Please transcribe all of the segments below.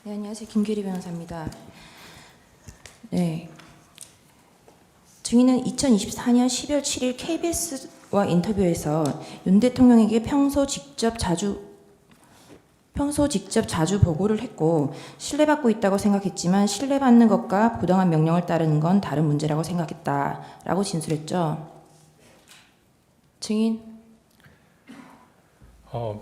네, 안녕하세요. 김규리 변호사입니다. 네. 증인은 2024년 12월 7일 KBS와 인터뷰에서 윤 대통령에게 평소 직접 자주 보고를 했고 신뢰받고 있다고 생각했지만 신뢰받는 것과 부당한 명령을 따르는 건 다른 문제라고 생각했다라고 진술했죠. 증인.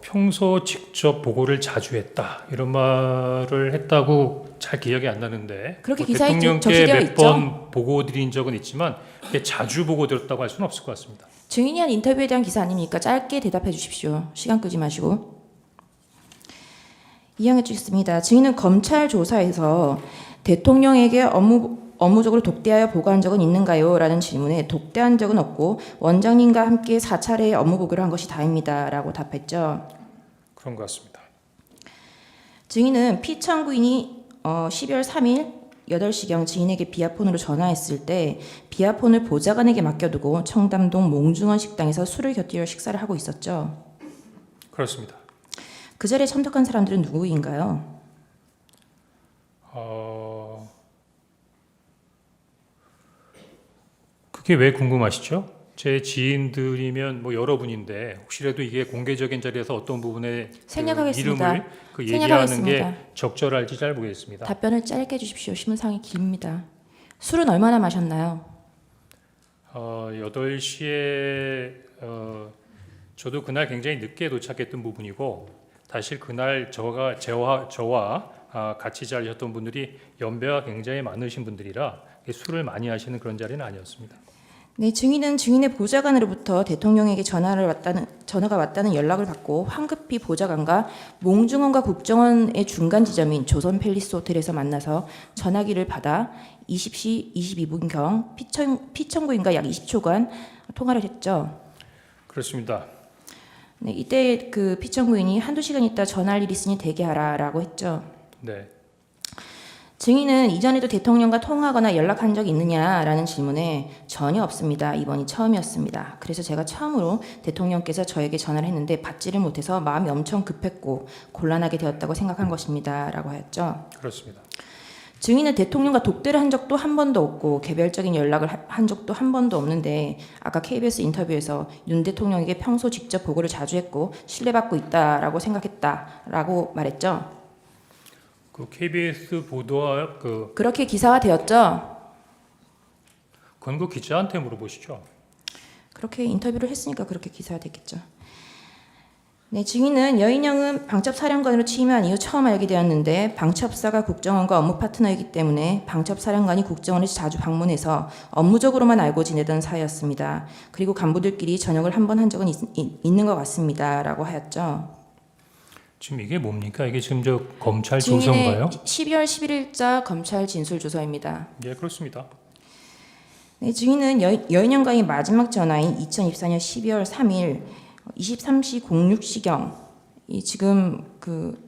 평소 직접 보고를 자주 했다 이런 말을 했다고 잘 기억이 안 나는데 그렇게 기사에 대통령께 적시되어 몇 있죠. 번 보고 드린 적은 있지만 자주 보고 드렸다고 할 수는 없을 것 같습니다. 증인이 한 인터뷰에 대한 기사 아닙니까? 짧게 대답해 주십시오. 시간 끄지 마시고. 이양해 주겠습니다. 증인은 검찰 조사에서 대통령에게 업무적으로 독대하여 보고한 적은 있는가요? 라는 질문에 독대한 적은 없고 원장님과 함께 4차례의 업무 보고를 한 것이 다입니다. 라고 답했죠. 그런 것 같습니다. 증인은 피청구인이 12월 3일 8시경 증인에게 비아폰으로 전화했을 때 비아폰을 보좌관에게 맡겨두고 청담동 몽중원 식당에서 술을 곁들여 식사를 하고 있었죠. 그렇습니다. 그 자리에 참석한 사람들은 누구인가요? 그게 왜 궁금하시죠? 제 지인들이면 뭐 여러분인데 혹시라도 이게 공개적인 자리에서 어떤 부분에 생략하겠습니다. 이름을 얘기하는 생략하겠습니다. 게 적절할지 잘 모르겠습니다. 답변을 짧게 해주십시오. 신문상이 깁니다. 술은 얼마나 마셨나요? 8시에 저도 그날 굉장히 늦게 도착했던 부분이고 사실 그날 저와 같이 자리셨던 분들이 연배가 굉장히 많으신 분들이라 술을 많이 하시는 그런 자리는 아니었습니다. 네, 증인은 증인의 보좌관으로부터 대통령에게 전화가 왔다는 연락을 받고 황급히 보좌관과 몽중원과 국정원의 중간 지점인 조선 팰리스 호텔에서 만나서 전화기를 받아 20시 22분경 피청구인과 약 20초간 통화를 했죠. 그렇습니다. 네, 이때 그 피청구인이 한두 시간 있다 전화할 일 있으니 대기하라라고 했죠. 네. 증인은 이전에도 대통령과 통화하거나 연락한 적이 있느냐라는 질문에 전혀 없습니다. 이번이 처음이었습니다. 그래서 제가 처음으로 대통령께서 저에게 전화를 했는데 받지를 못해서 마음이 엄청 급했고 곤란하게 되었다고 생각한 것입니다. 라고 하였죠. 그렇습니다. 증인은 대통령과 독대를 한 적도 한 번도 없고 개별적인 연락을 한 적도 한 번도 없는데 아까 KBS 인터뷰에서 윤 대통령에게 평소 직접 보고를 자주 했고 신뢰받고 있다라고 생각했다라고 말했죠. 그 KBS 보도와 그렇게 기사화되었죠. 그건 그 기자한테 물어보시죠. 그렇게 인터뷰를 했으니까 그렇게 기사화됐겠죠. 네, 증인은 여인영은 방첩사령관으로 취임한 이후 처음 알게 되었는데 방첩사가 국정원과 업무 파트너이기 때문에 방첩사령관이 국정원을 자주 방문해서 업무적으로만 알고 지내던 사이였습니다. 그리고 간부들끼리 저녁을 한 번 한 적은 있는 것 같습니다. 라고 하였죠. 지금 이게 뭡니까? 이게 지금 저 검찰 증인의 조서인가요? 12월 11일자 검찰 진술 조서입니다. 예, 그렇습니다. 네, 증인은 여인영과의 마지막 전화인 2024년 12월 3일 23시 06시경 지금 그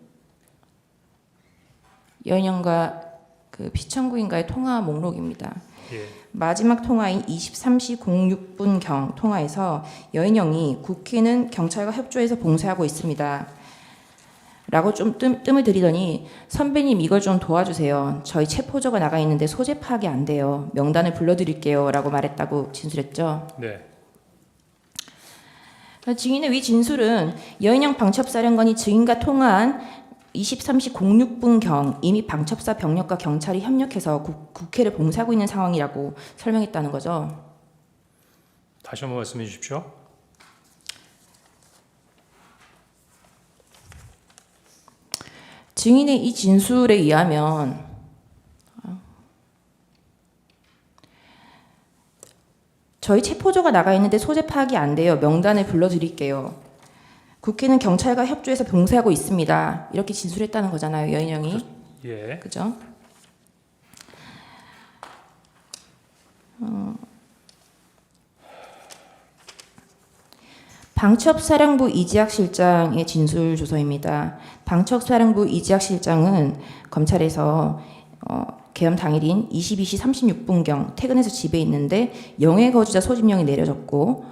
여인영과 그 피청구인과의 통화 목록입니다. 예. 마지막 통화인 23시 06분경 통화에서 여인영이 국회는 경찰과 협조해서 봉쇄하고 있습니다. 라고 좀 뜸을 들이더니 선배님 이걸 좀 도와주세요. 저희 체포자가 나가 있는데 소재 파악이 안 돼요. 명단을 불러드릴게요. 라고 말했다고 진술했죠. 네. 증인의 위 진술은 여인영 방첩사령관이 증인과 통화한 23시 06분경 이미 방첩사 병력과 경찰이 협력해서 국회를 봉쇄하고 있는 상황이라고 설명했다는 거죠. 다시 한번 말씀해 주십시오. 증인의 이 진술에 의하면 저희 체포조가 나가 있는데 소재 파악이 안 돼요. 명단을 불러드릴게요. 국회는 경찰과 협조해서 봉쇄하고 있습니다. 이렇게 진술했다는 거잖아요. 여인영이. 예. 그죠? 방첩사령부 이지학 실장의 진술 조서입니다. 방첩사령부 이지학 실장은 검찰에서 계엄 당일인 22시 36분경 퇴근해서 집에 있는데 영해 거주자 소집령이 내려졌고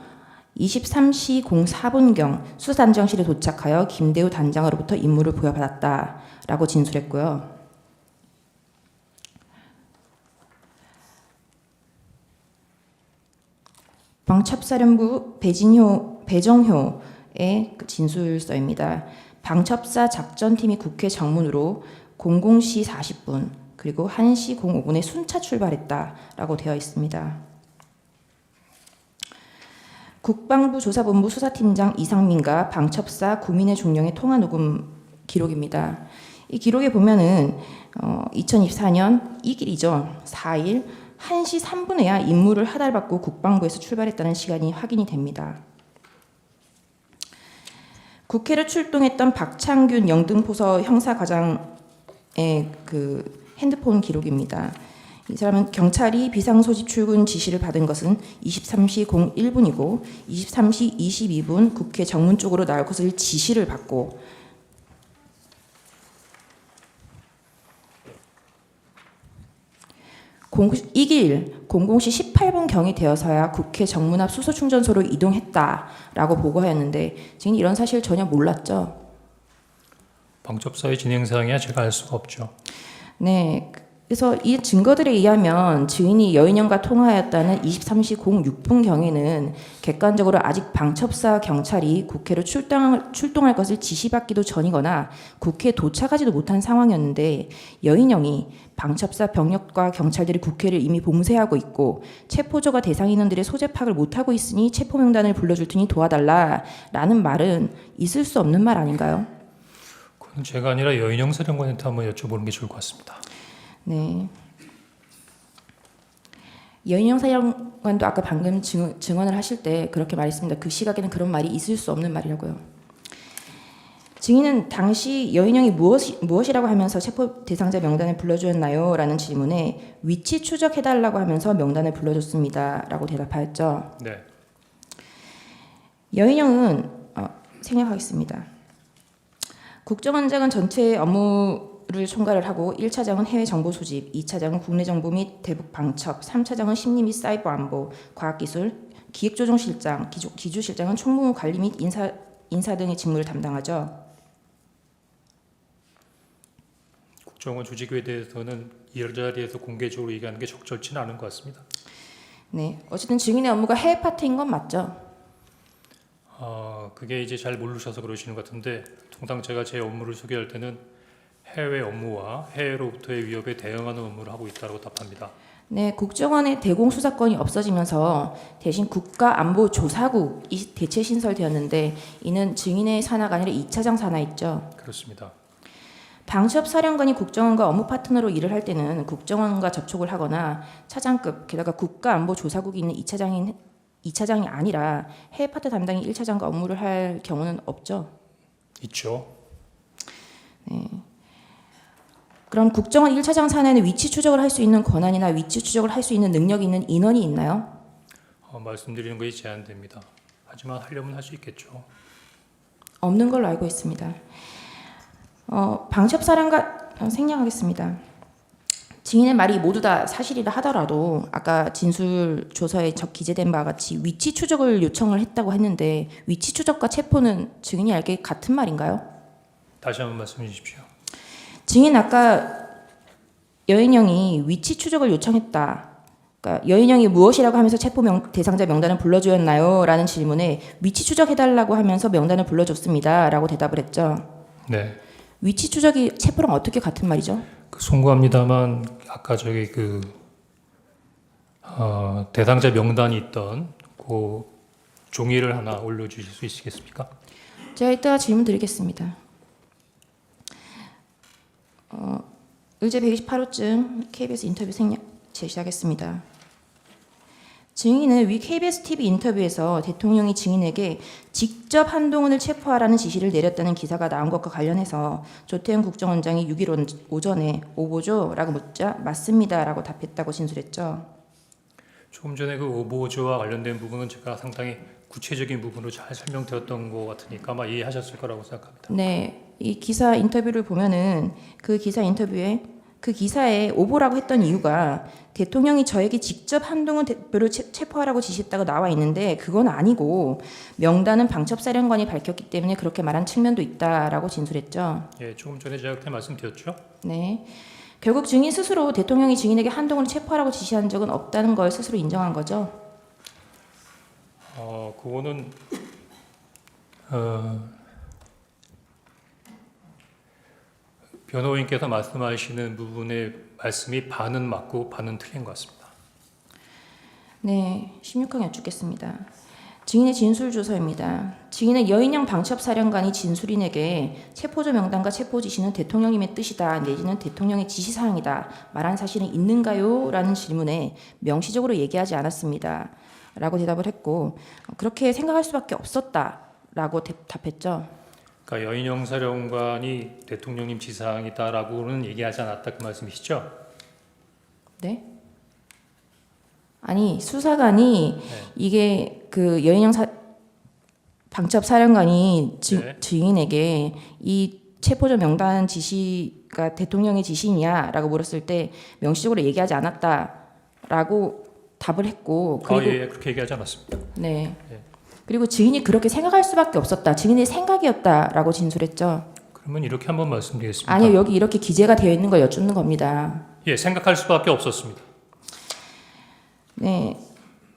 23시 04분경 수사단장실에 도착하여 김대우 단장으로부터 임무를 부여받았다라고 진술했고요. 방첩사령부 배정효의 그 진술서입니다. 방첩사 작전팀이 국회 정문으로 00시 40분 그리고 1시 05분에 순차 출발했다라고 되어 있습니다. 국방부 조사본부 수사팀장 이상민과 방첩사 구민의 종령의 통화 녹음 기록입니다. 이 기록에 보면은 2024년 이 길이죠. 4일 1시 3분에야 임무를 하달받고 국방부에서 출발했다는 시간이 확인이 됩니다. 국회를 출동했던 박창균 영등포서 형사과장의 그 핸드폰 기록입니다. 이 사람은 경찰이 비상소집 출근 지시를 받은 것은 23시 01분이고 23시 22분 국회 정문 쪽으로 나올 것을 지시를 받고 이길 00시 18분경이 되어서야 국회 정문 앞 수소 충전소로 이동했다라고 보고하였는데 지금 이런 사실 전혀 몰랐죠. 방첩사의 진행 사항이야 제가 알 수가 없죠. 네, 그래서 이 증거들에 의하면 증인이 여인영과 통화하였다는 23시 06분경에는 객관적으로 아직 방첩사 경찰이 국회로 출동할 것을 지시받기도 전이거나 국회에 도착하지도 못한 상황이었는데 여인영이 방첩사 병력과 경찰들이 국회를 이미 봉쇄하고 있고 체포조가 대상 인원들의 소재 파악을 못하고 있으니 체포명단을 불러줄 테니 도와달라라는 말은 있을 수 없는 말 아닌가요? 그건 제가 아니라 여인영 사령관한테 한번 여쭤보는 게 좋을 것 같습니다. 네. 여인영 사령관도 아까 방금 증언을 하실 때 그렇게 말했습니다. 그 시각에는 그런 말이 있을 수 없는 말이라고요. 증인은 당시 여인영이 무엇이라고 하면서 체포 대상자 명단을 불러주었나요? 라는 질문에 위치 추적해달라고 하면서 명단을 불러줬습니다. 라고 대답하였죠. 네. 여인영은 생략하겠습니다. 국정원장은 전체 업무를 총괄을 하고 1차장은 해외 정보 소집, 2차장은 국내 정보 및 대북 방첩, 3차장은 심리 및 사이버 안보, 과학기술, 기획조정실장, 기주실장은 총무 관리 및 인사 등의 직무를 담당하죠. 국정원 조직에 대해서는 이 자리에서 공개적으로 얘기하는 게 적절치는 않은 것 같습니다. 네, 어쨌든 증인의 업무가 해외 파트인 건 맞죠? 그게 이제 잘 모르셔서 그러시는 것 같은데 통상 제가 제 업무를 소개할 때는 해외 업무와 해외로부터의 위협에 대응하는 업무를 하고 있다고 답합니다. 네, 국정원의 대공수사권이 없어지면서 대신 국가안보조사국이 대체 신설되었는데 이는 증인의 산하가 아니라 2차장 산하였죠. 그렇습니다. 방첩사령관이 국정원과 업무 파트너로 일을 할 때는 국정원과 접촉을 하거나 차장급 게다가 국가안보조사국이 있는 2차장이 아니라 해외 파트 담당이 1차장과 업무를 할 경우는 없죠. 있죠. 네. 그럼 국정원 1차장 산하에는 위치 추적을 할 수 있는 권한이나 위치 추적을 할 수 있는 능력이 있는 인원이 있나요? 말씀드리는 것이 제한됩니다. 하지만 하려면 할 수 있겠죠. 없는 걸로 알고 있습니다. 방첩사령관 생략하겠습니다. 증인의 말이 모두 다 사실이라 하더라도 아까 진술 조서에 기재된 바와 같이 위치 추적을 요청을 했다고 했는데 위치 추적과 체포는 증인이 알기에 같은 말인가요? 다시 한번 말씀해 주십시오. 증인 아까 여인영이 위치 추적을 요청했다. 그러니까 여인영이 무엇이라고 하면서 체포 대상자 명단을 불러주었나요? 라는 질문에 위치 추적해달라고 하면서 명단을 불러줬습니다. 라고 대답을 했죠. 네. 위치 추적이 체포랑 어떻게 같은 말이죠? 송구합니다만 아까 저기 대상자 명단이 있던 그 종이를 하나 올려주실 수 있으시겠습니까? 제가 이따가 질문 드리겠습니다. 의제 128호증 KBS 인터뷰 제시하겠습니다. 증인은 위 KBS TV 인터뷰에서 대통령이 증인에게 직접 한동훈을 체포하라는 지시를 내렸다는 기사가 나온 것과 관련해서 조태현 국정원장이 6일 오전에 오보죠라고 묻자 맞습니다라고 답했다고 진술했죠. 조금 전에 그 오보조와 관련된 부분은 제가 상당히 구체적인 부분으로 잘 설명드렸던 것 같으니까 아마 이해하셨을 거라고 생각합니다. 네, 이 기사 인터뷰를 보면은 그 기사에 오보라고 했던 이유가 대통령이 저에게 직접 한동훈 대표를 체포하라고 지시했다고 나와 있는데 그건 아니고 명단은 방첩사령관이 밝혔기 때문에 그렇게 말한 측면도 있다라고 진술했죠. 예, 조금 전에 제가 그때 말씀드렸죠. 네, 결국 증인 스스로 대통령이 증인에게 한동훈을 체포하라고 지시한 적은 없다는 걸 스스로 인정한 거죠. 그거는 변호인께서 말씀하시는 부분의 말씀이 반은 맞고 반은 틀린 것 같습니다. 네, 16항 여쭙겠습니다. 증인의 진술 조서입니다. 증인은 여인영 방첩사령관이 진술인에게 체포조 명단과 체포 지시는 대통령님의 뜻이다 내지는 대통령의 지시사항이다 말한 사실은 있는가요? 라는 질문에 명시적으로 얘기하지 않았습니다. 라고 대답을 했고 그렇게 생각할 수밖에 없었다 라고 답했죠. 그러니까 여인영 사령관이 대통령님 지시사항이다라고는 얘기하지 않았다 그 말씀이시죠? 네? 아니 수사관이 네. 이게 그 여인영 방첩 사령관이 네. 증인에게 이 체포조 명단 지시가 대통령의 지시냐라고 물었을 때 명시적으로 얘기하지 않았다라고 답을 했고 그리고 예, 그렇게 얘기하지 않았습니다. 네. 네. 그리고 증인이 그렇게 생각할 수밖에 없었다. 증인의 생각이었다라고 진술했죠. 그러면 이렇게 한번 말씀드리겠습니다. 아니요, 여기 이렇게 기재가 되어 있는 걸 여쭙는 겁니다. 예, 생각할 수밖에 없었습니다. 네.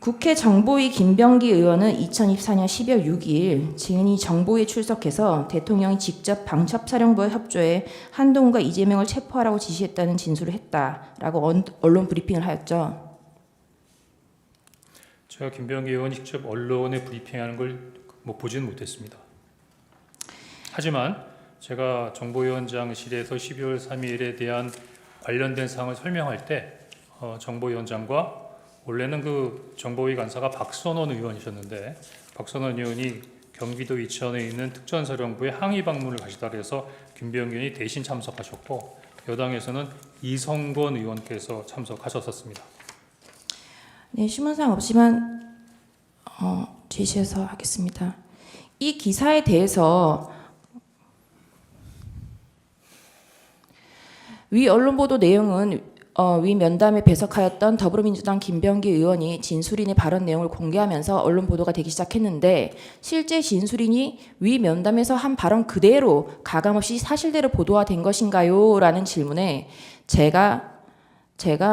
국회 정보위 김병기 의원은 2024년 12월 6일 증인이 정보위에 출석해서 대통령이 직접 방첩사령부와 협조해 한동훈과 이재명을 체포하라고 지시했다는 진술을 했다라고 언론 브리핑을 하였죠. 제가 김병기 의원이 직접 언론에 브리핑하는 걸 보지는 못했습니다. 하지만 제가 정보위원장실에서 12월 3일에 대한 관련된 사항을 설명할 때 정보위원장과 원래는 그 정보위 간사가 박선원 의원이셨는데 박선원 의원이 경기도 이천에 있는 특전사령부에 항의 방문을 가시다 그래서 김병기 의원이 대신 참석하셨고 여당에서는 이성건 의원께서 참석하셨었습니다. 네, 신문상 없지만 제시해서 하겠습니다. 이 기사에 대해서 위 언론 보도 내용은 위 면담에 배석하였던 더불어민주당 김병기 의원이 진술인의 발언 내용을 공개하면서 언론 보도가 되기 시작했는데 실제 진술인이 위 면담에서 한 발언 그대로 가감없이 사실대로 보도가 된 것인가요? 라는 질문에 제가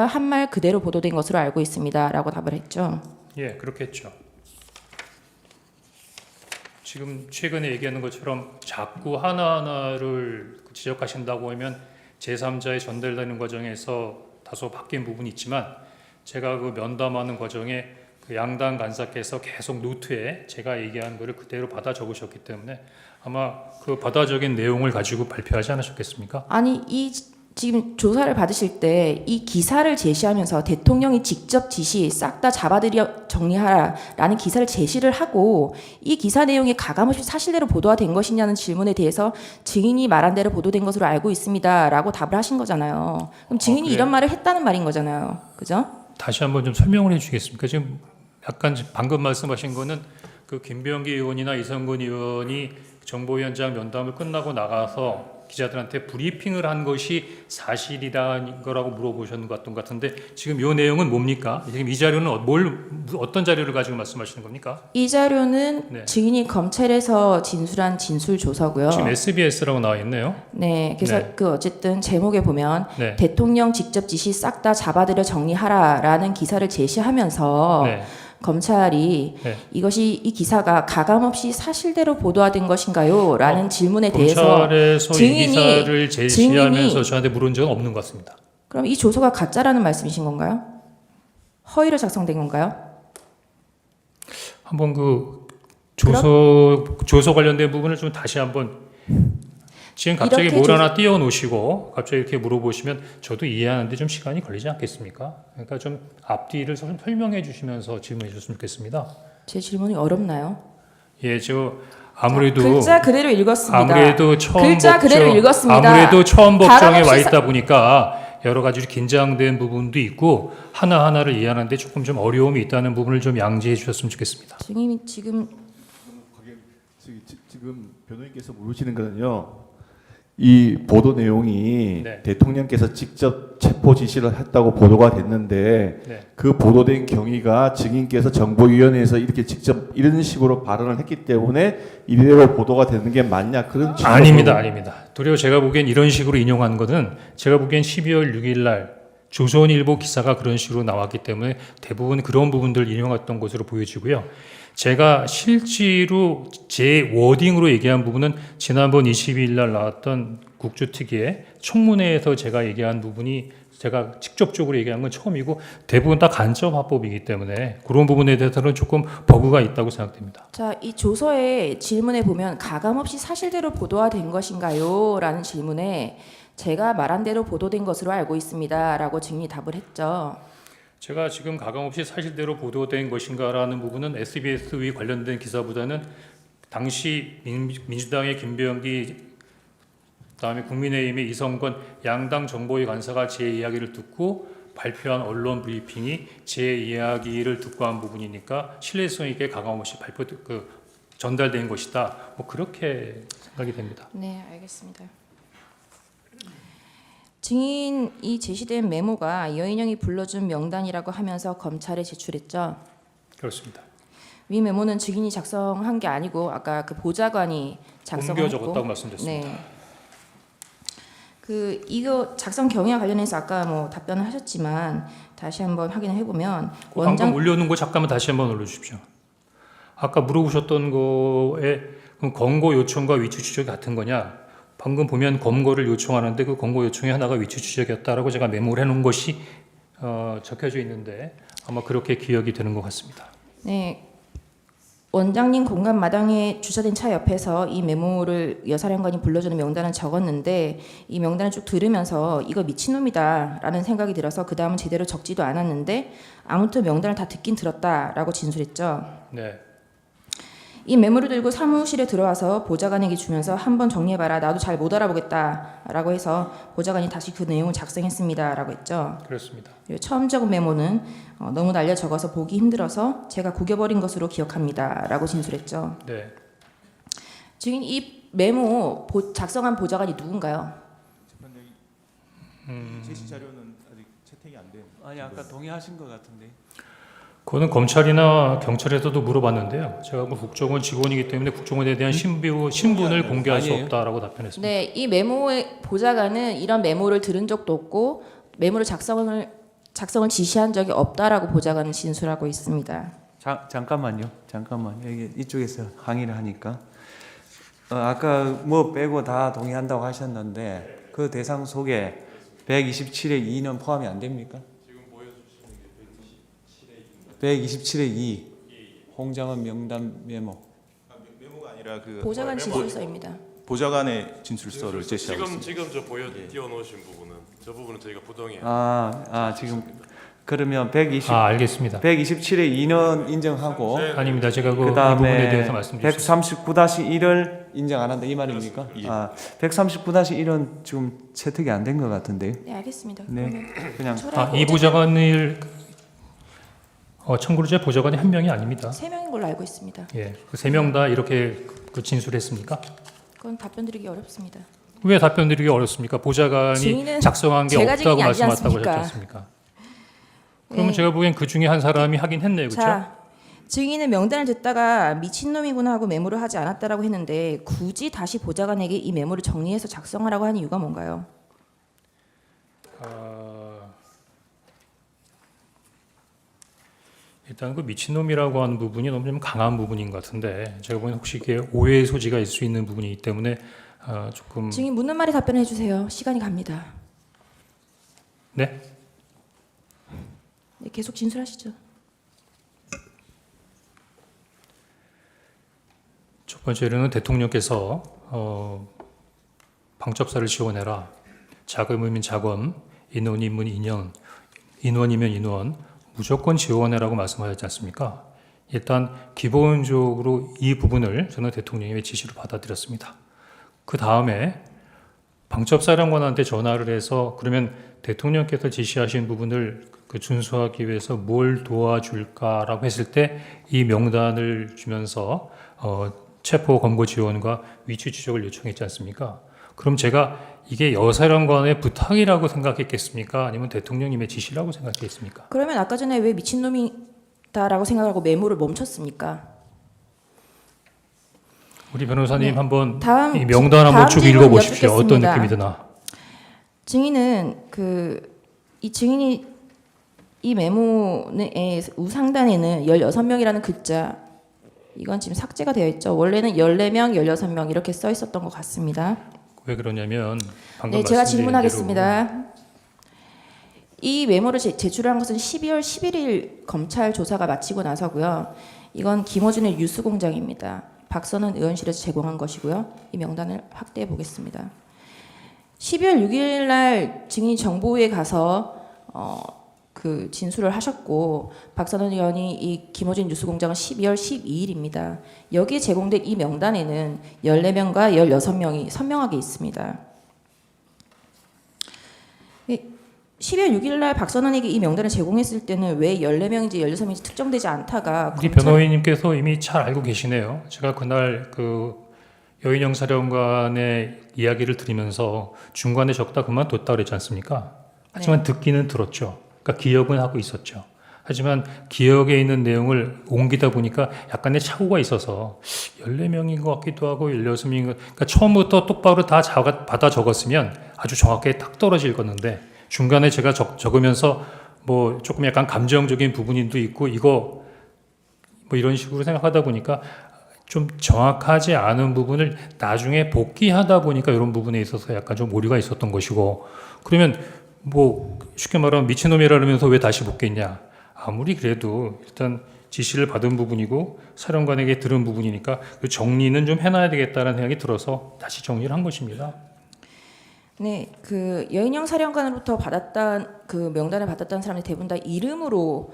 한 말 그대로 보도된 것으로 알고 있습니다. 라고 답을 했죠. 예, 그렇겠죠. 지금 최근에 얘기하는 것처럼 자꾸 하나하나를 지적하신다고 하면 제3자에 전달되는 과정에서 다소 바뀐 부분이 있지만 제가 그 면담하는 과정에 그 양당 간사께서 계속 노트에 제가 얘기한 거를 그대로 받아 적으셨기 때문에 아마 그 받아 적인 내용을 가지고 발표하지 않으셨겠습니까? 아니 지금 조사를 받으실 때 이 기사를 제시하면서 대통령이 직접 지시 싹 다 잡아들여 정리하라라는 기사를 제시를 하고 이 기사 내용이 가감없이 사실대로 보도가 된 것이냐는 질문에 대해서 증인이 말한 대로 보도된 것으로 알고 있습니다라고 답을 하신 거잖아요. 그럼 증인이 그래요? 이런 말을 했다는 말인 거잖아요. 그죠? 다시 한번 좀 설명을 해주시겠습니까? 지금 약간 방금 말씀하신 거는 그 김병기 의원이나 이성근 의원이 정보위원장 면담을 끝나고 나가서 기자들한테 브리핑을 한 것이 사실이라는 거라고 물어보셨는 것 같은데 지금 이 내용은 뭡니까? 지금 이 자료는 어떤 자료를 가지고 말씀하시는 겁니까? 이 자료는 네. 증인이 검찰에서 진술한 진술 조서고요. 지금 SBS라고 나와 있네요. 네, 그래서 네. 그 어쨌든 제목에 보면 네. 대통령 직접 지시 싹 다 잡아들여 정리하라라는 기사를 제시하면서 네. 검찰이 네. 이 기사가 가감없이 사실대로 보도된 것인가요? 라는 질문에 대해서 검찰에서 이 증인이- 기사를 제시하면서 증인이- 저한테 물은 적은 없는 것 같습니다. 그럼 이 조서가 가짜라는 말씀이신 건가요? 허위로 작성된 건가요? 한번 그 조서 관련된 부분을 좀 다시 한번 지금 갑자기 이렇게 뭘 하나 띄워 놓으시고 갑자기 이렇게 물어보시면 저도 이해하는데 좀 시간이 걸리지 않겠습니까? 그러니까 좀 앞뒤를 좀 설명해 주시면서 질문해 주셨으면 좋겠습니다. 제 질문이 어렵나요? 예, 저 아무래도 글자 그대로 읽었습니다. 아무래도 처음 글자 그대로 읽었습니다. 아무래도 처음 법정에 가감없이 와 있다 보니까 여러 가지 긴장된 부분도 있고 하나하나를 이해하는데 조금 좀 어려움이 있다는 부분을 좀 양지해 주셨으면 좋겠습니다. 증인이 지금 지금 변호인께서 물으시는 거는요. 이 보도 내용이 네. 대통령께서 직접 체포 지시를 했다고 보도가 됐는데 네. 그 보도된 경위가 증인께서 정보위원회에서 이렇게 직접 이런 식으로 발언을 했기 때문에 이대로 보도가 되는 게 맞냐 그런 취지로 아닙니다. 도리어 제가 보기엔 이런 식으로 인용한 거는 제가 보기엔 12월 6일 날 조선일보 기사가 그런 식으로 나왔기 때문에 대부분 그런 부분들 인용했던 것으로 보여지고요. 제가 실제로 제 워딩으로 얘기한 부분은 지난번 22일 날 나왔던 국조특위의 청문회에서 제가 얘기한 부분이 제가 직접적으로 얘기한 건 처음이고 대부분 다 간접 화법이기 때문에 그런 부분에 대해서는 조금 버그가 있다고 생각됩니다. 자, 이 조서의 질문에 보면 가감없이 사실대로 보도화된 것인가요? 라는 질문에 제가 말한 대로 보도된 것으로 알고 있습니다. 라고 증인이 답을 했죠. 제가 지금 가감없이 사실대로 보도된 것인가라는 부분은 SBS의 관련된 기사보다는 당시 민주당의 김병기 그다음에 국민의힘의 이성건 양당 정보위 간사가 제 이야기를 듣고 발표한 언론 브리핑이 제 이야기를 듣고 한 부분이니까 신뢰성 있게 가감없이 전달된 것이다. 뭐 그렇게 생각이 됩니다. 네, 알겠습니다. 증인이 제시된 메모가 여인영이 불러준 명단이라고 하면서 검찰에 제출했죠. 그렇습니다. 위 메모는 증인이 작성한 게 아니고 아까 그 보좌관이 옮겨 작성했고, 적었다고 말씀드렸습니다. 네. 이거 작성 경위와 관련해서 아까 뭐 답변을 하셨지만 다시 한번 확인을 해보면 방금 올려놓은 거 잠깐만 다시 한번 올려주십시오. 아까 물어보셨던 거에 그럼 검거 요청과 위치 추적이 같은 거냐? 방금 보면 검거를 요청하는데 그 검거 요청이 하나가 위치 추적이었다라고 제가 메모를 해놓은 것이 적혀져 있는데 아마 그렇게 기억이 되는 것 같습니다. 네. 원장님 공간 마당에 주차된 차 옆에서 이 메모를 여사령관이 불러주는 명단을 적었는데 이 명단을 쭉 들으면서 이거 미친놈이다라는 생각이 들어서 그 다음은 제대로 적지도 않았는데 아무튼 명단을 다 듣긴 들었다라고 진술했죠. 네. 이 메모를 들고 사무실에 들어와서 보좌관에게 주면서 한번 정리해봐라. 나도 잘 못 알아보겠다라고 해서 보좌관이 다시 그 내용을 작성했습니다라고 했죠. 그렇습니다. 그리고 처음 적은 메모는 너무 날려 적어서 보기 힘들어서 제가 구겨버린 것으로 기억합니다라고 진술했죠. 네. 지금 이 메모 작성한 보좌관이 누군가요? 제시 자료는 아직 채택이 안 된. 아니 아까 동의하신 것 같은데. 그거는 검찰이나 경찰에서도 물어봤는데요. 제가 뭐 국정원 직원이기 때문에 국정원에 대한 신분을 공개할 수 아니에요. 없다라고 답변했습니다. 네, 이 메모의 보좌관은 이런 메모를 들은 적도 없고 메모를 작성을 지시한 적이 없다라고 보좌관은 진술하고 있습니다. 잠깐만요. 여기 이쪽에서 항의를 하니까 아까 뭐 빼고 다 동의한다고 하셨는데 그 대상 속에 127의 2는 포함이 안 됩니까? 127의 2 홍장은 명단 메모. 메모가 아니라 그 보좌관 진술서입니다. 보좌관의 진술서를 제시하고 있습니다. 지금 저 띄워놓으신 부분은 저 부분은 저희가 부동의. 지금 그러면 120 알겠습니다. 127의 2는 인정하고 아닙니다. 제가 이 부분에 그다음에 대해서 말씀드렸습니다. 139-1을 인정 안 한다 이 말입니까? 예. 139-1은 지금 채택이 안 된 것 같은데요. 네, 알겠습니다. 네, 그러면 그냥 철학을 이 보좌관을 청구자 보좌관이 한 명이 아닙니다. 3명인 걸로 알고 있습니다. 예, 그 세 명 다 이렇게 진술했습니까? 그건 답변 드리기 어렵습니다. 왜 답변 드리기 어렵습니까? 보좌관이 증인은 작성한 게 제가 없다고 증인이 아니지 말씀하셨다고 하셨지 않습니까? 않습니까? 그러면 네. 제가 보기엔 그 중에 한 사람이 하긴 했네요. 그렇죠? 자, 증인은 명단을 듣다가 미친놈이구나 하고 메모를 하지 않았다라고 했는데 굳이 다시 보좌관에게 이 메모를 정리해서 작성하라고 하는 이유가 뭔가요? 일단 그 미친놈이라고 하는 부분이 너무 좀 강한 부분인 것 같은데 제가 보기엔 혹시 이게 오해의 소지가 있을 수 있는 부분이기 때문에 조금 증인 묻는 말에 답변해 주세요. 시간이 갑니다. 네? 네, 계속 진술하시죠. 첫 번째로는 대통령께서 방첩사를 지원해라. 자금이면 자금, 인원이면 인원, 인원이면 인원 무조건 지원해라고 말씀하셨지 않습니까? 일단 기본적으로 이 부분을 저는 대통령의 지시로 받아들였습니다. 그 다음에 방첩사령관한테 전화를 해서 그러면 대통령께서 지시하신 부분을 준수하기 위해서 뭘 도와줄까라고 했을 때 이 명단을 주면서 체포 검거 지원과 위치 추적을 요청했지 않습니까? 그럼 제가 이게 여사령관의 부탁이라고 생각했겠습니까? 아니면 대통령님의 지시라고 생각했습니까? 그러면 아까 전에 왜 미친놈이다라고 생각하고 메모를 멈췄습니까? 우리 변호사님 네. 한번 다음 이 명단 한번 쭉 질문 읽어보십시오. 어떤 여쭙겠습니다. 느낌이 드나? 증인은 이 증인이 이 메모의 우상단에는 16명이라는 글자 이건 지금 삭제가 되어 있죠. 원래는 14명, 16명 이렇게 써 있었던 것 같습니다. 왜 그러냐면 방금 네, 제가 말씀드린 질문하겠습니다. 이 메모를 제출한 것은 12월 11일 검찰 조사가 마치고 나서고요. 이건 김어준의 뉴스공장입니다. 박선원 의원실에서 제공한 것이고요. 이 명단을 확대해 보겠습니다. 12월 6일 날 증인이 정보위에 가서 그 진술을 하셨고 박선원 의원이 이 김어준 뉴스공장은 12월 12일입니다. 여기에 제공된 이 명단에는 14명과 16명이 선명하게 있습니다. 12월 6일 날 박선원에게 이 명단을 제공했을 때는 왜 14명인지 16명인지 특정되지 않다가 우리 변호인님께서 이미 잘 알고 계시네요. 제가 그날 그 여인영 사령관의 이야기를 들으면서 중간에 적다 그만뒀다 그랬지 않습니까? 하지만 듣기는 들었죠. 그러니까 기억은 하고 있었죠. 하지만 기억에 있는 내용을 옮기다 보니까 약간의 착오가 있어서 14명인 것 같기도 하고 16명인 것, 그러니까 처음부터 똑바로 다 받아 적었으면 아주 정확하게 딱 떨어질 건데 중간에 제가 적으면서 뭐 조금 약간 감정적인 부분도 있고 이거 뭐 이런 식으로 생각하다 보니까 좀 정확하지 않은 부분을 나중에 복귀하다 보니까 이런 부분에 있어서 약간 좀 오류가 있었던 것이고, 그러면 뭐 쉽게 말하면 미친놈이라 그러면서 왜 다시 복귀했냐. 아무리 그래도 일단 지시를 받은 부분이고 사령관에게 들은 부분이니까 그 정리는 좀 해놔야 되겠다는 생각이 들어서 다시 정리를 한 것입니다. 네, 그 여인영 사령관으로부터 받았던 그 명단을 받았던 사람들 대부분 다 이름으로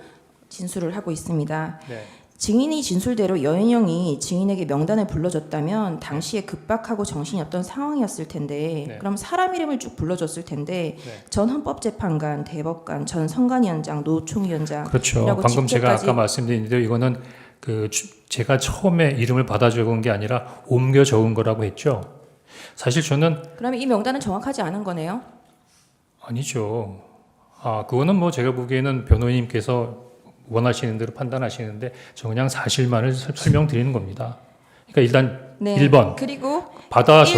진술을 하고 있습니다. 네. 증인이 진술대로 여인영이 증인에게 명단을 불러줬다면 당시에 급박하고 정신이 없던 상황이었을 텐데 네. 그럼 사람 이름을 쭉 불러줬을 텐데 네. 전 헌법재판관, 대법관, 전 선관위원장, 노총위원장 그렇죠. 이라고 방금 제가 직제까지- 아까 말씀드렸는데 이거는 그 제가 처음에 이름을 받아 적은 게 아니라 옮겨 적은 거라고 했죠. 사실 저는 그러면 이 명단은 정확하지 않은 거네요. 아니죠. 그거는 뭐 제가 보기에는 변호인님께서 원하시는 대로 판단하시는데 저 그냥 사실만을 설명드리는 겁니다. 그러니까 일단 네. 1번 그리고 받아 일조-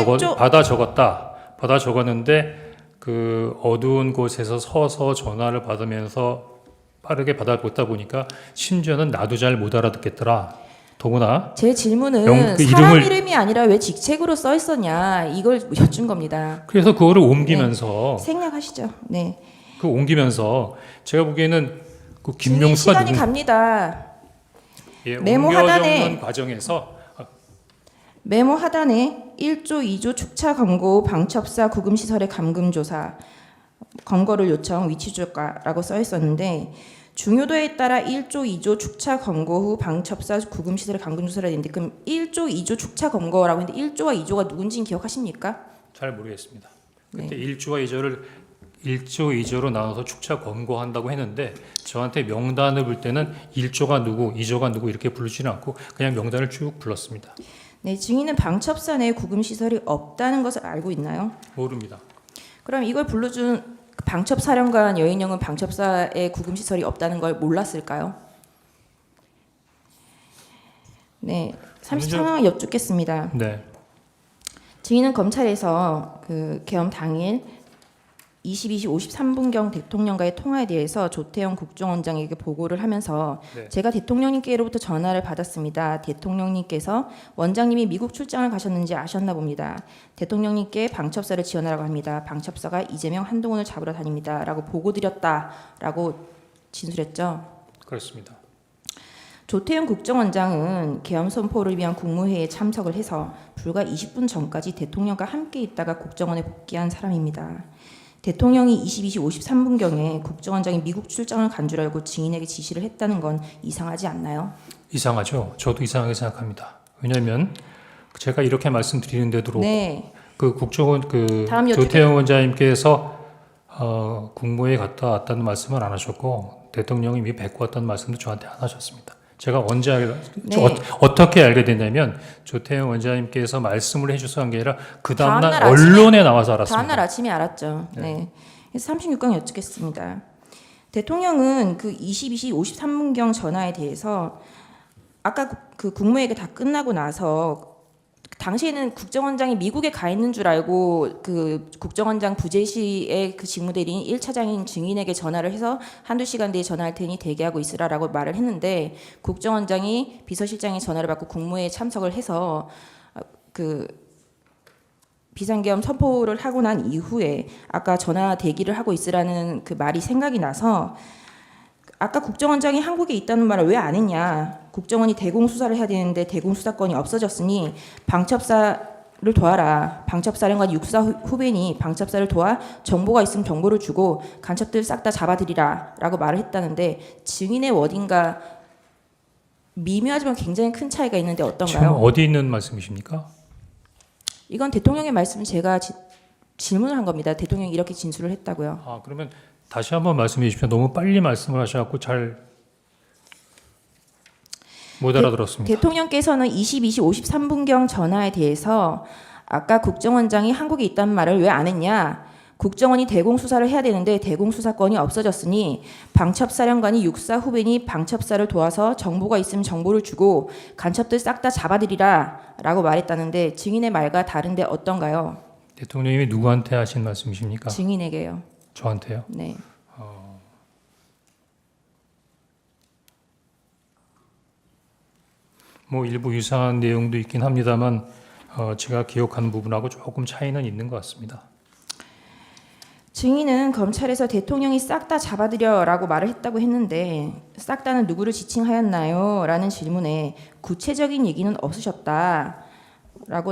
적었다. 받아 적었는데 그 어두운 곳에서 서서 전화를 받으면서 빠르게 받아보다 보니까 심지어는 나도 잘 못 알아듣겠더라. 더구나 제 질문은 그 사람 이름을- 이름이 아니라 왜 직책으로 써 있었냐 이걸 여쭌 겁니다. 그래서 그거를 옮기면서 생략하시죠. 네. 그 옮기면서 제가 보기에는 그 증인 김명수가 시간이 누구 갑니다. 예, 메모 옮겨 하단에- 적는 과정에서 메모 하단에 1조 2조 축차 검거 방첩사 구금시설의 감금조사 검거를 요청 위치조과라고 써 있었는데 중요도에 따라 1조 2조 축차 검거 후 방첩사 구금시설의 감금조사를 했는데 그럼 1조 2조 축차 검거라고 했는데 1조와 2조가 누군지는 기억하십니까? 잘 모르겠습니다. 네. 그때 1조와 2조를 1조 2조로 나눠서 축차 검거한다고 했는데 저한테 명단을 볼 때는 1조가 누구, 2조가 누구 이렇게 부르지는 않고 그냥 명단을 쭉 불렀습니다. 네, 증인은 방첩사 내에 구금시설이 없다는 것을 알고 있나요? 모릅니다. 그럼 이걸 불러준 방첩사령관 여인영은 방첩사에 구금시설이 없다는 걸 몰랐을까요? 네, 30상황을 여쭙겠습니다. 네. 증인은 검찰에서 그 계엄 당일 22시 53분경 대통령과의 통화에 대해서 조태영 국정원장에게 보고를 하면서 네. 제가 대통령님께로부터 전화를 받았습니다. 대통령님께서 원장님이 미국 출장을 가셨는지 아셨나 봅니다. 대통령님께 방첩사를 지원하라고 합니다. 방첩사가 이재명 한동훈을 잡으러 다닙니다. 라고 보고 드렸다라고 진술했죠. 그렇습니다. 조태영 국정원장은 계엄 선포를 위한 국무회의에 참석을 해서 불과 20분 전까지 대통령과 함께 있다가 국정원에 복귀한 사람입니다. 대통령이 22시 53분경에 국정원장이 미국 출장을 간 줄 알고 증인에게 지시를 했다는 건 이상하지 않나요? 이상하죠. 저도 이상하게 생각합니다. 왜냐하면 제가 이렇게 말씀드리는데도 네. 그 국정원 그 다음 조태영 원장님께서 국무회에 갔다 왔다는 말씀을 안 하셨고 대통령이 이미 뵙고 왔다는 말씀도 저한테 안 하셨습니다. 제가 언제 네. 어떻게 알게 됐냐면 조태영 원장님께서 말씀을 해주셔서 한 게 아니라 그 다음날 다음날 아침에- 언론에 나와서 알았습니다. 다음날 아침에 알았죠. 네. 그래서 36강 여쭙겠습니다. 대통령은 그 22시 53분경 전화에 대해서 아까 그 국무회의가 다 끝나고 나서 당시에는 국정원장이 미국에 가 있는 줄 알고 그 국정원장 부재시의 그 직무대리인 1차장인 증인에게 전화를 해서 한두 시간 뒤에 전화할 테니 대기하고 있으라라고 말을 했는데 국정원장이 비서실장의 전화를 받고 국무회의에 참석을 해서 그 비상계엄 선포를 하고 난 이후에 아까 전화 대기를 하고 있으라는 그 말이 생각이 나서 아까 국정원장이 한국에 있다는 말을 왜 안 했냐. 국정원이 대공수사를 해야 되는데 대공수사권이 없어졌으니 방첩사를 도와라. 방첩사령관 육사 후배니 방첩사를 도와 정보가 있으면 정보를 주고 간첩들 싹 다 잡아들이라 라고 말을 했다는데 증인의 워딩과 미묘하지만 굉장히 큰 차이가 있는데 지금 어떤가요? 어디 있는 말씀이십니까? 이건 대통령의 말씀 제가 질문을 한 겁니다. 대통령이 이렇게 진술을 했다고요. 아, 그러면 다시 한번 말씀해 주십시오. 너무 빨리 말씀을 하셔갖고 잘 못 알아들었습니다. 대통령께서는 22시 53분경 전화에 대해서 아까 국정원장이 한국에 있다는 말을 왜 안 했냐. 국정원이 대공수사를 해야 되는데 대공수사권이 없어졌으니 방첩사령관이 육사 후배니 방첩사를 도와서 정보가 있으면 정보를 주고 간첩들 싹 다 잡아들이라 라고 말했다는데 증인의 말과 다른데 어떤가요? 대통령님이 누구한테 하신 말씀이십니까? 증인에게요. 저한테요? 네. 뭐 일부 유사한 내용도 있긴 합니다만 제가 기억하는 부분하고 조금 차이는 있는 것 같습니다. 증인은 검찰에서 대통령이 싹 다 잡아들여라고 말을 했다고 했는데 싹 다는 누구를 지칭하였나요? 라는 질문에 구체적인 얘기는 없으셨다라고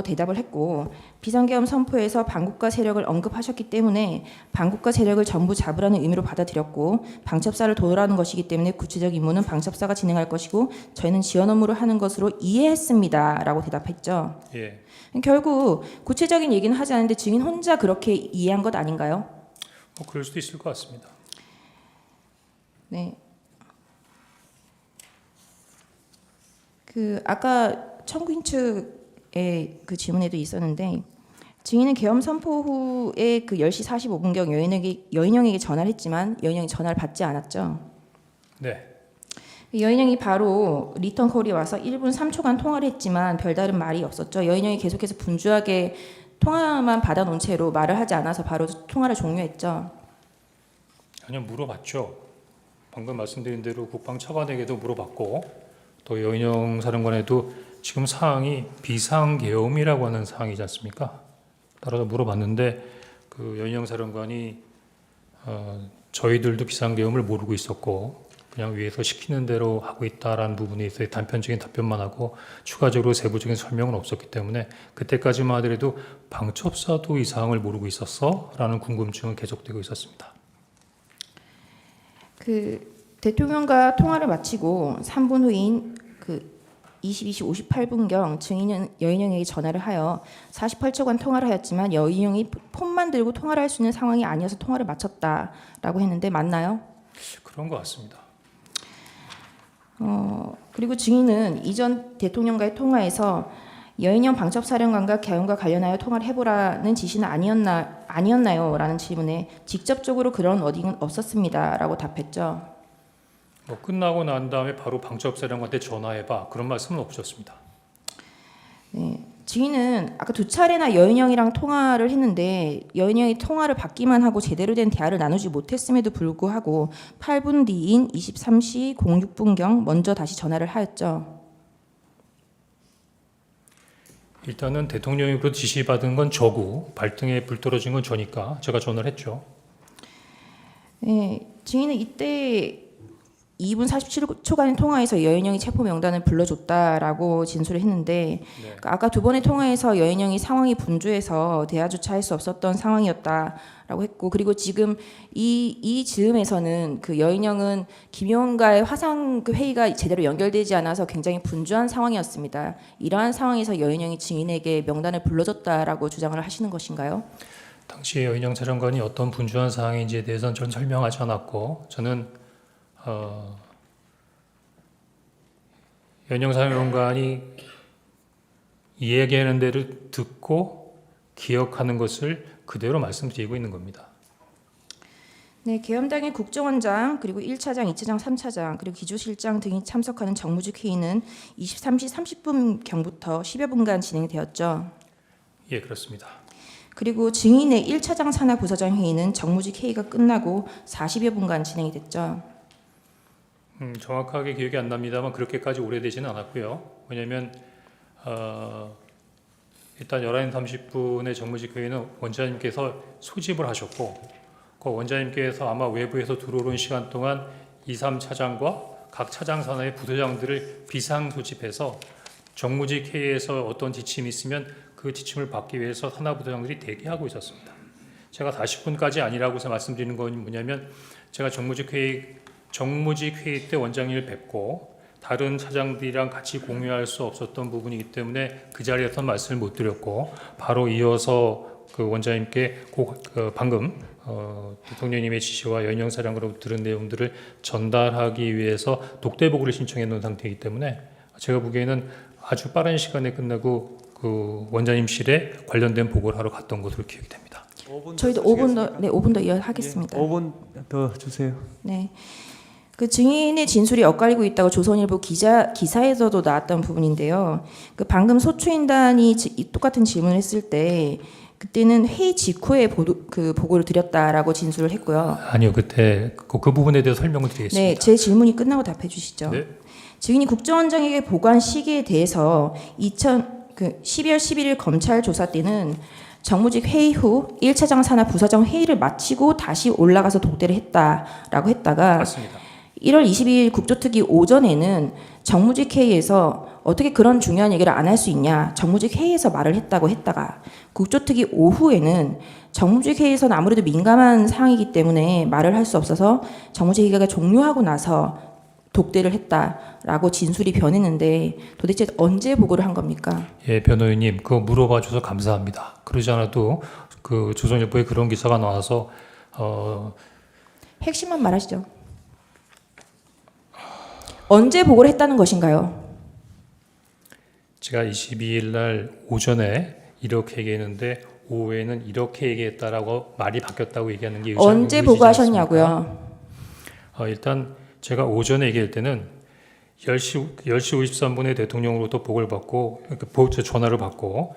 대답을 했고 비상계엄 선포에서 반국가 세력을 언급하셨기 때문에 반국가 세력을 전부 잡으라는 의미로 받아들였고 방첩사를 도우라는 것이기 때문에 구체적 임무는 방첩사가 진행할 것이고 저희는 지원 업무를 하는 것으로 이해했습니다라고 대답했죠. 예. 결국 구체적인 얘기는 하지 않는데 증인 혼자 그렇게 이해한 것 아닌가요? 뭐 그럴 수도 있을 것 같습니다. 네. 그 아까 청구인 측의 그 질문에도 있었는데 증인은 계엄 선포 후에 그 10시 45분경 여인영에게 전화를 했지만 여인영이 전화를 받지 않았죠. 네. 여인영이 바로 리턴 콜이 와서 1분 3초간 통화를 했지만 별다른 말이 없었죠. 여인영이 계속해서 분주하게 통화만 받아놓은 채로 말을 하지 않아서 바로 통화를 종료했죠. 아니요, 물어봤죠. 방금 말씀드린 대로 국방차관에게도 물어봤고 또 여인영 사령관에도 지금 사항이 비상계엄이라고 하는 사항이지 않습니까? 따라서 물어봤는데 그 여인영 사령관이 저희들도 비상계엄을 모르고 있었고 그냥 위에서 시키는 대로 하고 있다라는 부분에 있어서 단편적인 답변만 하고 추가적으로 세부적인 설명은 없었기 때문에 그때까지만 하더라도 방첩사도 이 사항을 모르고 있었어? 라는 궁금증은 계속되고 있었습니다. 그 대통령과 통화를 마치고 3분 후인 그 22시 58분경 증인은 여인영에게 전화를 하여 48초간 통화를 하였지만 여인영이 폰만 들고 통화를 할 수 있는 상황이 아니어서 통화를 마쳤다라고 했는데 맞나요? 그런 것 같습니다. 그리고 증인은 이전 대통령과의 통화에서 여인영 방첩사령관과 계엄과 관련하여 통화를 해보라는 지시는 아니었나요? 라는 질문에 직접적으로 그런 워딩은 없었습니다라고 답했죠. 뭐 끝나고 난 다음에 바로 방첩사령관한테 전화해봐 그런 말씀은 없으셨습니다. 네. 증인은 아까 2차례나 여인영이랑 통화를 했는데 여인영이 통화를 받기만 하고 제대로 된 대화를 나누지 못했음에도 불구하고 8분 뒤인 23시 06분경 먼저 다시 전화를 하였죠. 일단은 대통령으로 지시받은 건 저고 발등에 불 떨어진 건 저니까 제가 전화를 했죠. 네. 증인은 이때 2분 47초간의 통화에서 여인영이 체포 명단을 불러줬다라고 진술을 했는데 그러니까 아까 두 번의 통화에서 여인영이 상황이 분주해서 대화조차 할 수 없었던 상황이었다라고 했고 그리고 지금 이 즈음에서는 그 여인영은 김용원과의 화상 그 회의가 제대로 연결되지 않아서 굉장히 분주한 상황이었습니다. 이러한 상황에서 여인영이 증인에게 명단을 불러줬다라고 주장을 하시는 것인가요? 당시 여인영 사령관이 어떤 분주한 상황인지에 대해서는 전 설명하지 않았고 저는 여인영 사령관이 이야기하는 대로 듣고 기억하는 것을 그대로 말씀드리고 있는 겁니다. 네, 계엄당의 국정원장 그리고 1차장, 2차장, 3차장 그리고 기조실장 등이 참석하는 정무직 회의는 23시 30분경부터 10여 분간 진행되었죠. 예, 그렇습니다. 그리고 증인의 1차장 산하 부서장 회의는 정무직 회의가 끝나고 40여 분간 진행이 됐죠. 정확하게 기억이 안 납니다만 그렇게까지 오래되지는 않았고요. 왜냐하면 일단 11시 30분의 정무직 회의는 원장님께서 소집을 하셨고 그 원장님께서 아마 외부에서 들어오는 시간 동안 2, 3차장과 각 차장 산하의 부서장들을 비상 소집해서 정무직 회의에서 어떤 지침이 있으면 그 지침을 받기 위해서 산하 부서장들이 대기하고 있었습니다. 제가 40분까지 아니라고 해서 말씀드리는 건 뭐냐면 제가 정무직 회의 때 원장님을 뵙고 다른 차장들이랑 같이 공유할 수 없었던 부분이기 때문에 그 자리에서 말씀을 못 드렸고 바로 이어서 그 원장님께 방금 대통령님의 지시와 여인영 사령으로부터 들은 내용들을 전달하기 위해서 독대 보고를 신청해 놓은 상태이기 때문에 제가 보기에는 아주 빠른 시간에 끝나고 그 원장님실에 관련된 보고를 하러 갔던 것으로 기억이 됩니다. 저희도 5분 더, 네, 5분 더 이어하겠습니다. 5분 더 주세요. 네. 그 증인의 진술이 엇갈리고 있다고 조선일보 기사에서도 나왔던 부분인데요. 그 방금 소추인단이 똑같은 질문을 했을 때 그때는 회의 직후에 보고를 드렸다라고 진술을 했고요. 아니요, 그때 그 부분에 대해서 설명을 드리겠습니다. 네, 제 질문이 끝나고 답해 주시죠. 네. 증인이 국정원장에게 보고한 시기에 대해서 12월 11일 검찰 조사 때는 정무직 회의 후 1차장 산하 부서장 회의를 마치고 다시 올라가서 독대를 했다라고 했다가 맞습니다. 1월 22일 국조특위 오전에는 정무직 회의에서 어떻게 그런 중요한 얘기를 안 할 수 있냐 정무직 회의에서 말을 했다고 했다가 국조특위 오후에는 정무직 회의에서는 아무래도 민감한 사항이기 때문에 말을 할 수 없어서 정무직 회의가 종료하고 나서 독대를 했다라고 진술이 변했는데 도대체 언제 보고를 한 겁니까? 예, 변호인님, 그거 물어봐 줘서 감사합니다. 그러지 않아도 그 조선일보에 그런 기사가 나와서 핵심만 말하시죠. 언제 보고를 했다는 것인가요? 제가 22일 날 오전에 이렇게 얘기했는데 오후에는 이렇게 얘기했다라고 말이 바뀌었다고 얘기하는 게 언제 의지지 보고하셨냐고요? 일단 제가 오전에 얘기할 때는 10시 53분에 대통령으로부터 보고를 받고 전화를 받고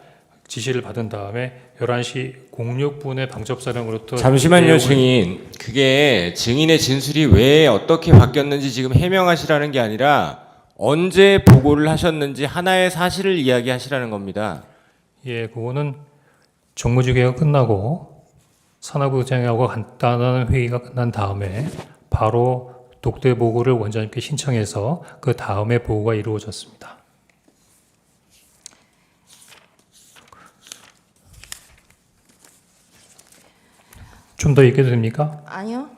지시를 받은 다음에 11시 06분에 방첩사령으로부터 잠시만요, 증인. 그게 증인의 진술이 왜 어떻게 바뀌었는지 지금 해명하시라는 게 아니라 언제 보고를 하셨는지 하나의 사실을 이야기하시라는 겁니다. 예, 그거는 정무직회가 끝나고 산하부장하고 간단한 회의가 끝난 다음에 바로 독대 보고를 원장님께 신청해서 그 다음에 보고가 이루어졌습니다. 좀 더 얘기해도 됩니까? 아니요.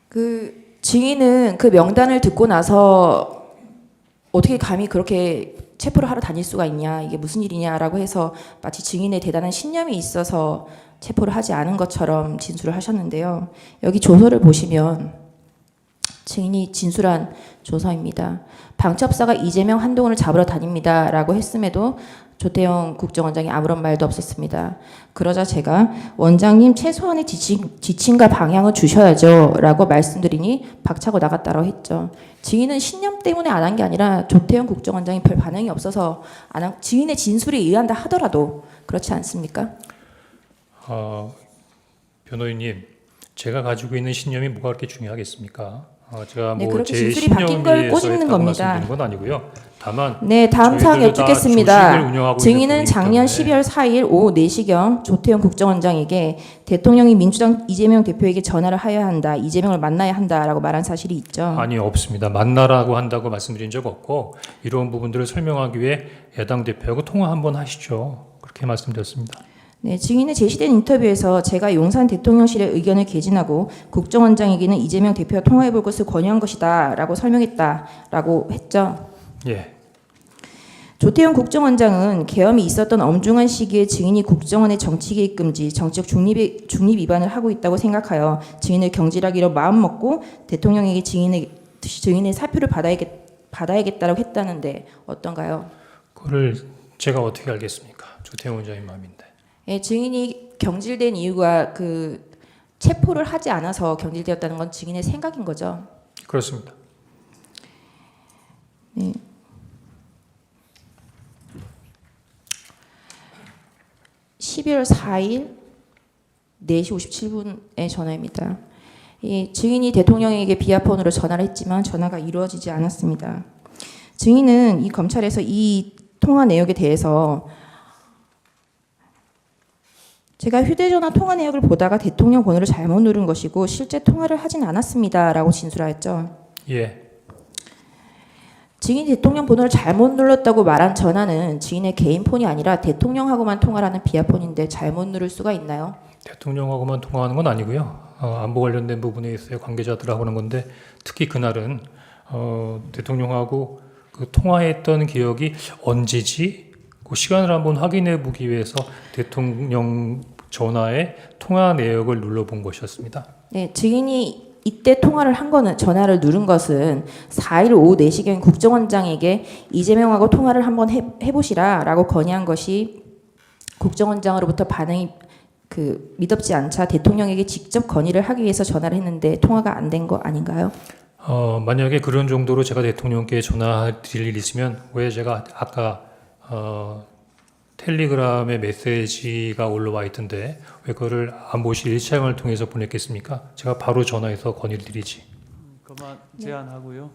그 증인은 그 명단을 듣고 나서 어떻게 감히 그렇게 체포를 하러 다닐 수가 있냐, 이게 무슨 일이냐라고 해서 마치 증인의 대단한 신념이 있어서 체포를 하지 않은 것처럼 진술을 하셨는데요. 여기 조서를 보시면 증인이 진술한 조서입니다. 방첩사가 이재명, 한동훈을 잡으러 다닙니다라고 했음에도 조태영 국정원장이 아무런 말도 없었습니다. 그러자 제가 원장님 최소한의 지침과 방향을 주셔야죠 라고 말씀드리니 박차고 나갔다고 했죠. 증인은 신념 때문에 안 한 게 아니라 조태영 국정원장이 별 반응이 없어서 안 한, 증인의 진술에 의한다 하더라도 그렇지 않습니까? 변호인님, 제가 가지고 있는 신념이 뭐가 그렇게 중요하겠습니까? 제가 네, 뭐 그렇게 제 진술이 바뀐 걸 신념에 꼬집는 의해서 겁니다. 말씀드린 건 아니고요. 다만 네, 다음 사항 저희들 다 여쭙겠습니다. 조직을 운영하고 증인은 있는 작년 부분이기 때문에 12월 4일 오후 4시경 조태영 국정원장에게 대통령이 민주당 이재명 대표에게 전화를 하여야 한다, 이재명을 만나야 한다라고 말한 사실이 있죠. 아니 없습니다. 만나라고 한다고 말씀드린 적 없고 이런 부분들을 설명하기 위해 야당 대표하고 통화 한번 하시죠. 그렇게 말씀드렸습니다. 네, 증인의 제시된 인터뷰에서 제가 용산 대통령실의 의견을 개진하고 국정원장에게는 이재명 대표와 통화해 볼 것을 권유한 것이다라고 설명했다라고 했죠. 예. 조태영 국정원장은 계엄이 있었던 엄중한 시기에 증인이 국정원의 정치개입 금지, 정치적 중립 위반을 하고 있다고 생각하여 증인을 경질하기로 마음먹고 대통령에게 증인의 사표를 받아야겠다라고 했다는데 어떤가요? 그걸 제가 어떻게 알겠습니까? 조태영 원장님 마음인데. 예, 증인이 경질된 이유가 그 체포를 하지 않아서 경질되었다는 건 증인의 생각인 거죠. 그렇습니다. 네. (12월 4일) 4시 57분의 전화입니다. 이 증인이 대통령에게 비아폰으로 전화를 했지만 전화가 이루어지지 않았습니다. 증인은 이 검찰에서 이 통화 내역에 대해서 제가 휴대전화 통화 내역을 보다가 대통령 번호를 잘못 누른 것이고 실제 통화를 하진 않았습니다라고 진술하였죠. 예. 증인이 대통령 번호를 잘못 눌렀다고 말한 전화는 증인의 개인 폰이 아니라 대통령하고만 통화를 하는 비아폰인데 잘못 누를 수가 있나요? 대통령하고만 통화하는 건 아니고요. 안보 관련된 부분에 있어요. 관계자들하고 하는 건데 특히 그날은 대통령하고 그 통화했던 기억이 언제지? 그 시간을 한번 확인해 보기 위해서 대통령 전화의 통화 내역을 눌러본 것이었습니다. 네, 증인이 이때 통화를 한 거는 전화를 누른 것은 4일 오후 4시경 국정원장에게 이재명하고 통화를 한번 해보시라라고 건의한 것이 국정원장으로부터 반응이 미덥지 않자 대통령에게 직접 건의를 하기 위해서 전화를 했는데 통화가 안 된 거 아닌가요? 만약에 그런 정도로 제가 대통령께 전화드릴 일 있으면 왜 제가 아까 텔레그램에 메시지가 올라와 있던데 왜 그거를 안보실 1차장을 통해서 보냈겠습니까? 제가 바로 전화해서 건의를 드리지. 그만 제안하고요.